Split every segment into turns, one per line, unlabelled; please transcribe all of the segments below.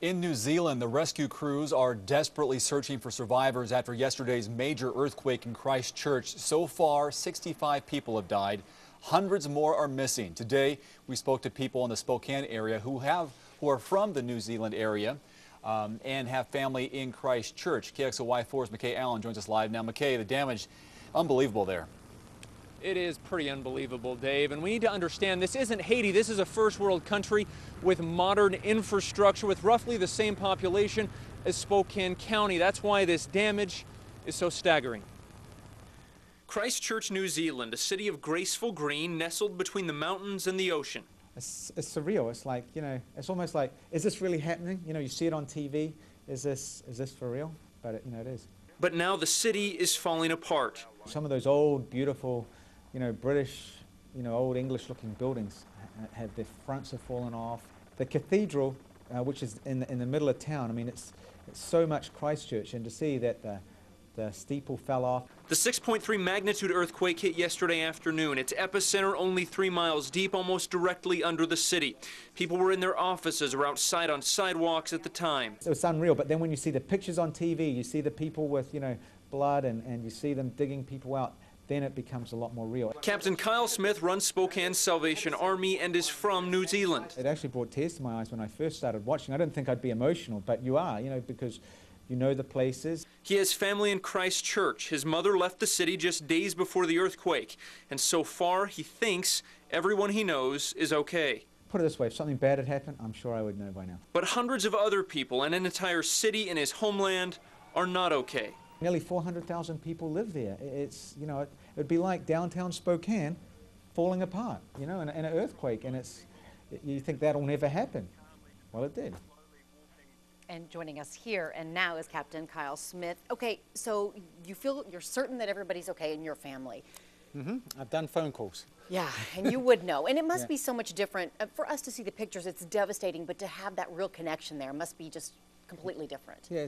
In New Zealand, the rescue crews are desperately searching for survivors after yesterday's major earthquake in Christchurch. So far, 65 people have died. Hundreds more are missing. Today, we spoke to people in the Spokane area who are from the New Zealand area and have family in Christchurch. KXLY4's McKay Allen joins us live now. McKay, the damage, unbelievable there.
It is pretty unbelievable, Dave, and we need to understand this isn't Haiti. This is a first world country with modern infrastructure, with roughly the same population as Spokane County. That's why this damage is so staggering. Christchurch, New Zealand, a city of graceful green nestled between the mountains and the ocean.
It's surreal. It's like, it's almost like, is this really happening? You see it on TV. Is this for real? But it is.
But now the city is falling apart.
Some of those old, beautiful, British, old English-looking buildings have their fronts have fallen off. The cathedral, which is in the middle of town, I mean, it's so much Christchurch, and to see that the steeple fell off.
The 6.3 magnitude earthquake hit yesterday afternoon. Its epicenter only 3 miles deep, almost directly under the city. People were in their offices or outside on sidewalks at the time.
It was unreal, but then when you see the pictures on TV, you see the people with, blood, and you see them digging people out, then it becomes a lot more real.
Captain Kyle Smith runs Spokane's Salvation Army and is from New Zealand.
It actually brought tears to my eyes when I first started watching. I didn't think I'd be emotional, but you are, because you know the places.
He has family in Christchurch. His mother left the city just days before the earthquake, and so far he thinks everyone he knows is okay.
Put it this way, if something bad had happened, I'm sure I would know by now.
But hundreds of other people and an entire city in his homeland are not okay.
Nearly 400,000 people live there. It's, it would be like downtown Spokane falling apart, in an earthquake, and you think that'll never happen. Well, it did.
And joining us here and now is Captain Kyle Smith. Okay, so you're certain that everybody's okay in your family?
Mm-hmm. I've done phone calls.
Yeah, and you would know. And it must
Yeah.
be so much different. For us to see the pictures, it's devastating, but to have that real connection there must be just completely different.
Yeah,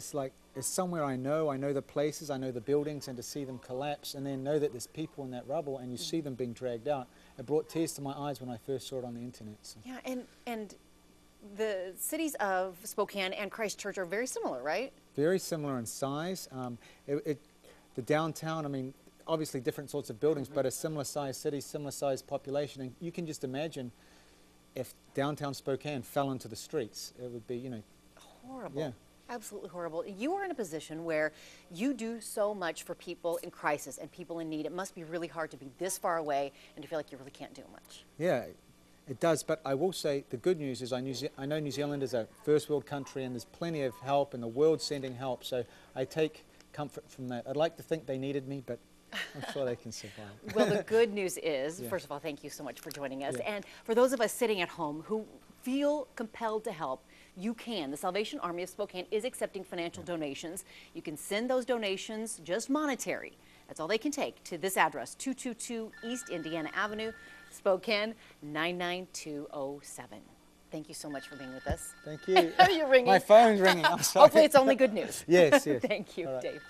it's somewhere I know the places, I know the buildings, and to see them collapse and then know that there's people in that rubble and you see them being dragged out. It brought tears to my eyes when I first saw it on the internet. So.
Yeah, and the cities of Spokane and Christchurch are very similar, right?
Very similar in size. The downtown, I mean, obviously different sorts of buildings, but a similar size city, similar size population. And you can just imagine if downtown Spokane fell into the streets, it would be,
Horrible.
Yeah.
Absolutely horrible. You are in a position where you do so much for people in crisis and people in need. It must be really hard to be this far away and to feel like you really can't do much.
Yeah, it does. But I will say the good news is I know New Zealand is a first world country and there's plenty of help and the world's sending help. So I take comfort from that. I'd like to think they needed me, but I'm sure they can survive.
Well, the good news is,
Yeah.
first of all, thank you so much for joining us.
Yeah.
And for those of us sitting at home who feel compelled to help, you can. The Salvation Army of Spokane is accepting financial donations. You can send those donations, just monetary. That's all they can take, to this address, 222 East Indiana Avenue, Spokane, 99207. Thank you so much for being with us.
Thank you.
Are you ringing?
My phone's ringing. I'm sorry.
Hopefully it's only good news.
Yes, yes.
Thank you,
All right.
Dave.